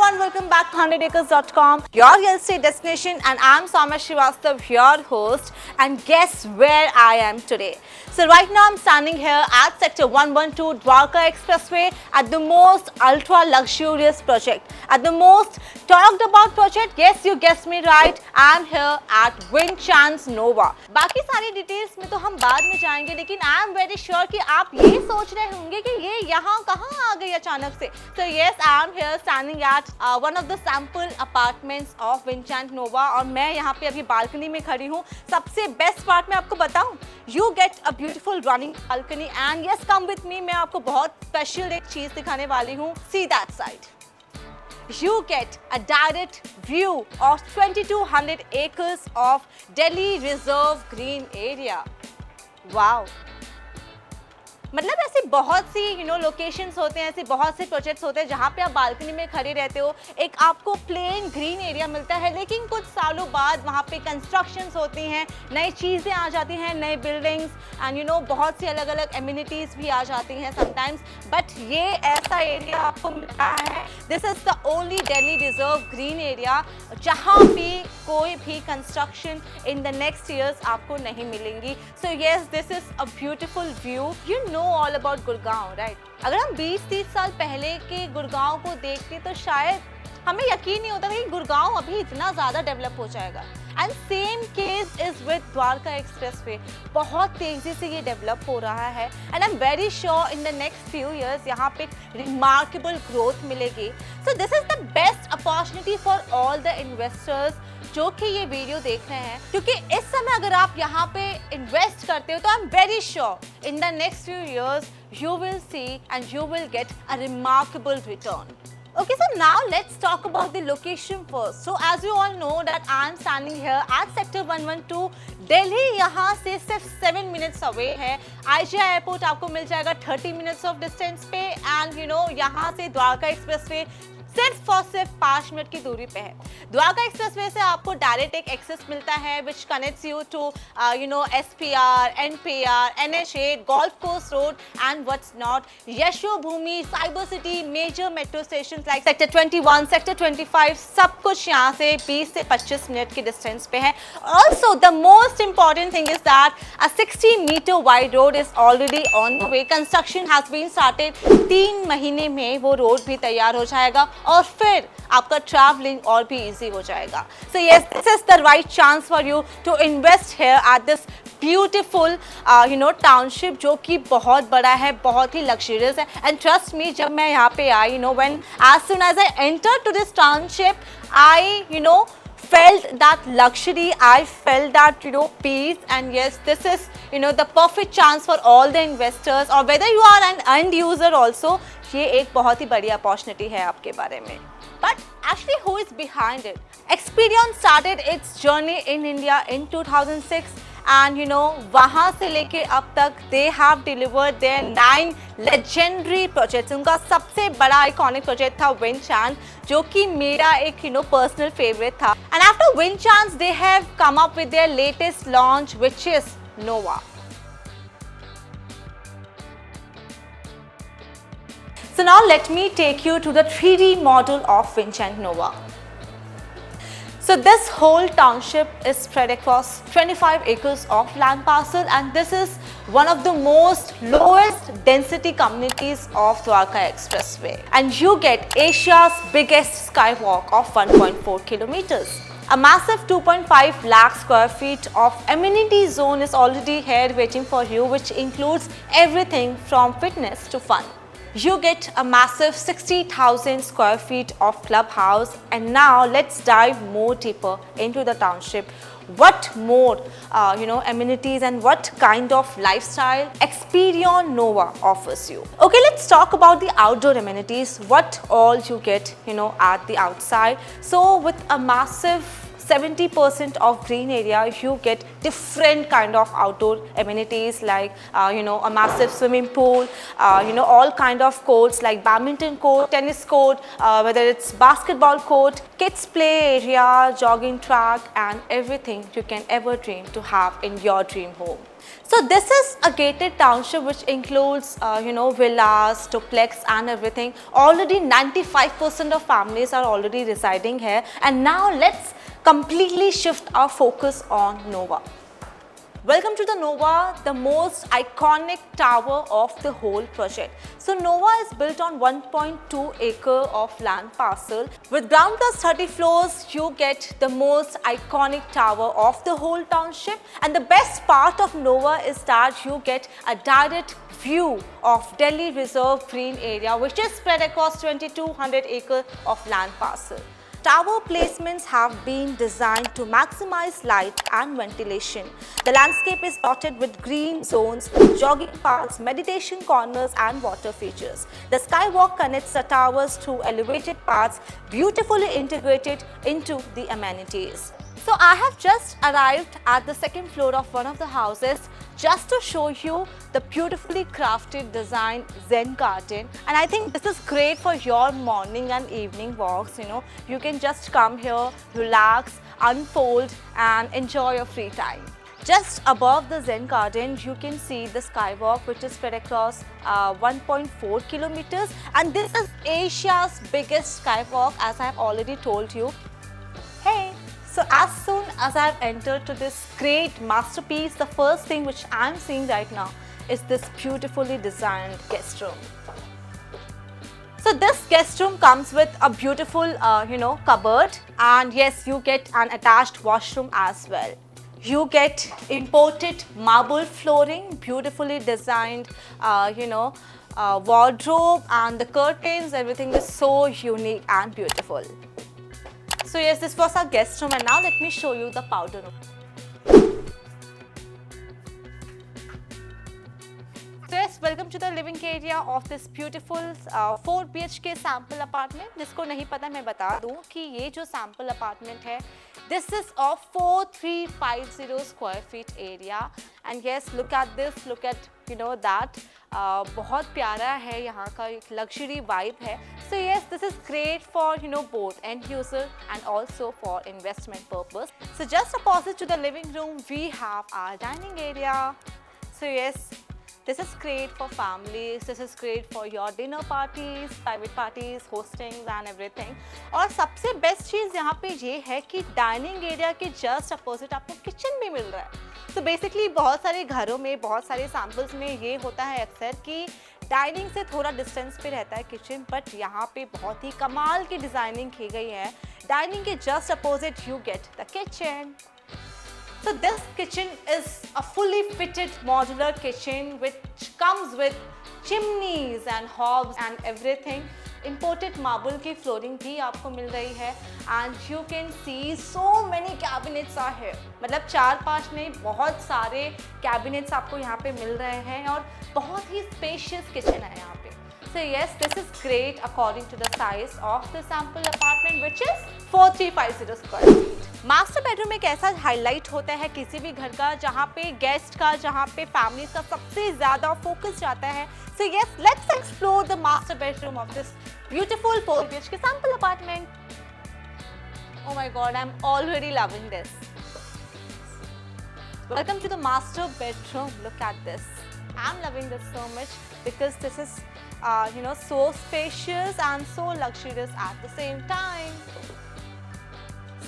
everyone, welcome back to 100acres.com, your real estate destination, and I'm Soumya Srivastava, your host. And guess where I am today? So right now I'm standing here at Sector 112 Dwarka Expressway at the most ultra luxurious project, at the most talked about project. Yes, you guessed me right. I'm here at Vinchance Nova. बाकी सारी details में तो हम बाद में जाएंगे, लेकिन I am very sure कि आप ये सोच रहे होंगे कि ये यहाँ कहाँ आ गई अचानक से. So yes, I am here standing at one of the sample apartments of Vinchance Nova और मैं यहाँ पे अभी बालकनी में खड़ी हूँ. सबसे बेस्ट पार्ट मैं आपको बताऊँ, you get a beautiful running balcony and yes, come with me. मैं आपको बहुत स्पेशल एक चीज दिखाने वाली हूँ. See that side. You get a direct view of 2200 acres of Delhi Reserve Green Area. Wow! मतलब ऐसी बहुत सी लोकेशंस होते हैं, ऐसे बहुत से प्रोजेक्ट्स होते हैं जहाँ पे आप बालकनी में खड़े रहते हो, एक आपको प्लेन ग्रीन एरिया मिलता है, लेकिन कुछ सालों बाद वहाँ पे कंस्ट्रक्शंस होती हैं, नई चीज़ें आ जाती हैं, नए बिल्डिंग्स एंड बहुत सी अलग अलग एमिनिटीज़ भी आ जाती हैं समटाइम्स. बट ये ऐसा एरिया आपको मिलता है. This is the only Delhi reserve green area जहाँ भी कोई भी construction in the next years आपको नहीं मिलेंगी. So yes, this is a beautiful view. All about Gurgaon, right? अगर हम 20-30 साल पहले के गुड़गांव को देखते तो शायद हमें यकीन नहीं होता कि गुड़गांव अभी इतना ज़्यादा डेवलप हो जाएगा. And same case is with Dwarka expressway. बहुत तेज़ी से ये डेवलप हो रहा है and I am very sure in the next few years यहाँ पे रिमार्केबल ग्रोथ मिलेगी. So this is the best opportunity for all the investors जो कि ये वीडियो देख रहे हैं, क्योंकि इस समय अगर आप यहाँ पे इन्वेस्ट करते हो तो I am very sure in the next few years you will see and you will get a remarkable return. Okay, so now let's talk about the location first. So as you all know that I am standing here at Sector 112. Delhi यहाँ से सिर्फ 7 minutes away है. IGI airport आपको मिल जाएगा 30 minutes of distance पे and यहाँ से Dwarka expressway सिर्फ और सिर्फ 5 मिनट की दूरी पे है. द्वारका एक्सप्रेसवे से आपको डायरेक्ट एक एक्सेस मिलता है which connects you to SPR, NPR, NH8, golf course road and what's not, Yashobhumi, cyber city, major metro station like sector 21, sector 25, सब कुछ यहाँ से 20 से 25 मिनट की डिस्टेंस पे है. Also the most important thing is that a 60-meter wide road is already on the way. Construction has been started. 3 महीने में वो रोड भी तैयार हो जाएगा और फिर आपका ट्रैवलिंग और भी इजी हो जाएगा. So yes, this is the right chance for you to invest here at this beautiful township जो कि बहुत बड़ा है, बहुत ही लग्जरियस है. एंड ट्रस्ट मी, जब मैं यहाँ पे आई, when as soon as I enter to this township, I felt that luxury, I felt that peace, and yes, this is the perfect chance for all the investors, or whether you are an end user also, ये एक बहुत ही बड़ी opportunity है आपके बारे में. But actually, who is behind it? Experian started its journey in India in 2006. And वहाँ से लेके अब तक they have delivered their 9 legendary projects. उनका सबसे बड़ा आइकॉनिक प्रोजेक्ट था Vinchance, जो कि मेरा एक पर्सनल फेवरेट था. And after Vinchance, they have come up with their latest launch, which is Nova. So now let me take you to the 3D model of Vinchance Nova. So this whole township is spread across 25 acres of land parcel, and this is one of the most lowest density communities of Dwarka Expressway. And you get Asia's biggest skywalk of 1.4 kilometers. A massive 2.5 lakh square feet of amenity zone is already here waiting for you, which includes everything from fitness to fun. You get a massive 60,000 square feet of clubhouse. And now let's dive more deeper into the township. What more amenities and what kind of lifestyle Experian Nova offers you. Okay, let's talk about the outdoor amenities, what all you get at the outside. So with a massive 70% of green area, you get different kind of outdoor amenities like a massive swimming pool, all kind of courts like badminton court, tennis court, whether it's basketball court, kids play area, jogging track, and everything you can ever dream to have in your dream home. So this is a gated township which includes villas, duplex and everything. Already 95% of families are already residing here, and now let's completely shift our focus on Nova. Welcome to the Nova, the most iconic tower of the whole project. So Nova is built on 1.2 acre of land parcel. With ground plus 30 floors, you get the most iconic tower of the whole township. And the best part of Nova is that you get a direct view of Delhi Reserve Green Area, which is spread across 2200 acres of land parcel. Tower placements have been designed to maximize light and ventilation. The landscape is dotted with green zones, jogging paths, meditation corners and water features. The skywalk connects the towers through elevated paths, beautifully integrated into the amenities. So I have just arrived at the second floor of one of the houses just to show you the beautifully crafted design Zen garden, and I think this is great for your morning and evening walks. You can just come here, relax, unfold and enjoy your free time. Just above the Zen garden, you can see the skywalk which is spread across 1.4 kilometers, and this is Asia's biggest skywalk, as I have already told you. Hey! So as soon as I've entered to this great masterpiece, the first thing which I'm seeing right now is this beautifully designed guest room. So this guest room comes with a beautiful, cupboard, and yes, you get an attached washroom as well. You get imported marble flooring, beautifully designed, wardrobe, and the curtains, everything is so unique and beautiful. So yes, this was our guest room, and now let me show you the powder room. So yes, welcome to the living area of this beautiful 4 BHK sample apartment. जिसको नहीं पता मैं बता दूँ कि ये जो sample apartment है, this is of 4350 square feet area, and yes, look at this, look at that. बहुत प्यारा है, यहाँ का एक luxury vibe है. So yes, this is great for both end user and also for investment purpose. So just opposite to the living room, we have our dining area. So yes, this is great for families, this is great for your dinner parties, private parties, hostings and everything. और सबसे best चीज़ यहाँ पे ये है कि dining area के just opposite आपको kitchen भी मिल रहा है. तो बेसिकली बहुत सारे घरों में, बहुत सारे सैम्पल्स में ये होता है अक्सर कि डाइनिंग से थोड़ा डिस्टेंस पे रहता है किचन, बट यहाँ पे बहुत ही कमाल की डिज़ाइनिंग की गई है. डाइनिंग के just opposite you get the kitchen. So this kitchen is a fully fitted modular kitchen which comes with chimneys and hobs and everything. Imported marble की flooring भी आपको मिल रही है, and you can see so many cabinets are here. मतलब 4-5 नहीं, बहुत सारे cabinets आपको यहाँ पे मिल रहे हैं और बहुत ही spacious kitchen है यहाँ पे. So yes, this is great according to the size of the sample apartment, which is 4350 square feet. Master bedroom एक ऐसा हाईलाइट होता है किसी भी घर का जहाँ पे गेस्ट का, जहाँ पे फैमिली का सबसे ज़्यादा फोकस जाता है. So yes, let's explore the master bedroom of this beautiful 4 BHK sample apartment. Oh my God, I'm already loving this. Welcome to the master bedroom. Look at this. I'm loving this so much because this is so spacious and so luxurious at the same time.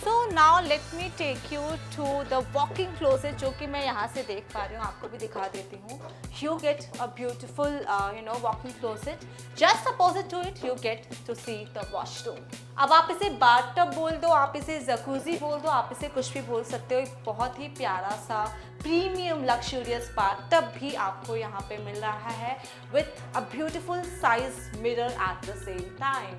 So now let me take you to the walk-in closet, जो कि मैं यहाँ से देख पा रही हूँ, आपको भी दिखा देती हूँ. You get a beautiful walk-in closet. Just opposite to it, you get to see the washroom. अब आप इसे bathtub बोल दो, आप इसे jacuzzi बोल दो, आप इसे कुछ भी बोल सकते हो. एक बहुत ही प्यारा सा प्रीमियम लक्सूरियस bathtub भी आपको यहाँ पे मिल रहा है with a beautiful size mirror at the same time.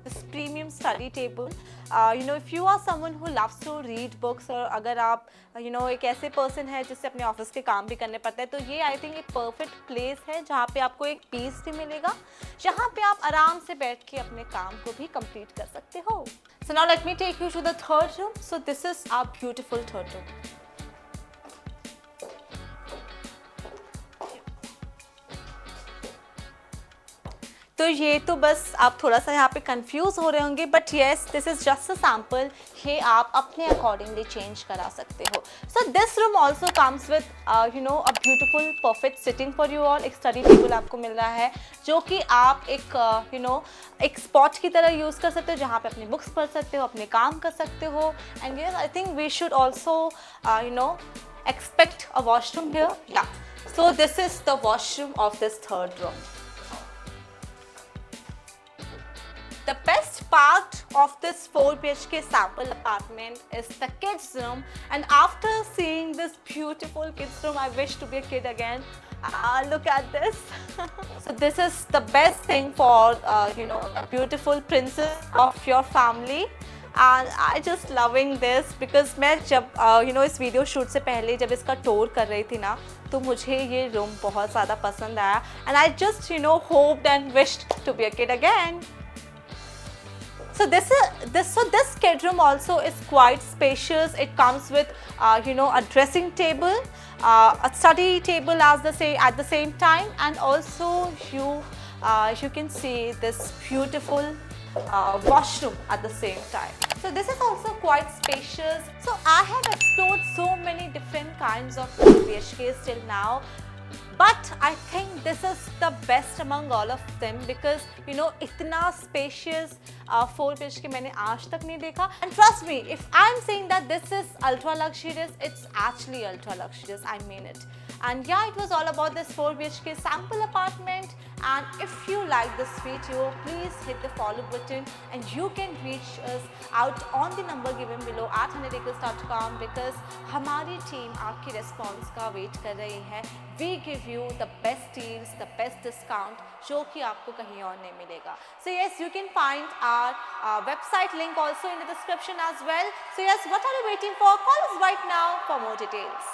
This premium study table. If you are someone who loves to read books, और अगर आप एक ऐसे पर्सन है जिससे अपने ऑफिस के काम भी करने पड़ते हैं, तो ये आई थिंक एक परफेक्ट प्लेस है जहाँ पे आपको एक पीस भी मिलेगा, जहाँ पे आप आराम से बैठ के अपने काम को भी कंप्लीट कर सकते हो. So now let me take you to the third room. So this is our beautiful third room. तो ये तो बस आप थोड़ा सा यहाँ पे कंफ्यूज हो रहे होंगे, but yes this is just a sample, ये आप अपने अकॉर्डिंगली चेंज करा सकते हो. So this room also comes with you know a beautiful perfect sitting for you all. एक स्टडी टेबल आपको मिल रहा है जो कि आप एक यू नो एक स्पॉट की तरह यूज़ कर सकते हो, जहाँ पे अपनी बुक्स पढ़ सकते हो, अपने काम कर सकते हो. And yes I think we should also you know expect a washroom here. Yeah, so this is the washroom of this third room. The best part of this 4 BHK sample apartment is the kids room, and after seeing this beautiful kids room, I wish to be a kid again. Look at this. So this is the best thing for you know a beautiful princess of your family. And I just loving this because मैं जब you know इस video shoot से पहले जब इसका tour कर रही थी ना, तो मुझे ये रूम बहुत ज़्यादा पसंद आया. And I just you know hoped and wished to be a kid again. So this kid room also is quite spacious. It comes with you know a dressing table, a study table at the same time, and also you can see this beautiful washroom at the same time. So this is also quite spacious. So I have explored so many different kinds of BHKs till now, but I think this is the best among all of them because you know इतना spacious 4 BHK मैंने आज तक नहीं देखा. And trust me, if I'm saying that this is ultra luxurious, it's actually ultra luxurious. I mean it. And yeah, it was all about this 4 BHK sample apartment. And if you like this video, please hit the follow button, and you can reach us out on the number given below at 100acres.com because हमारी team आपकी response का wait कर रही है. We give you the best deals, the best discount जो कि आपको कहीं और नहीं मिलेगा. So yes, you can find our website link also in the description as well. So yes, what are you waiting for? Call us right now for more details.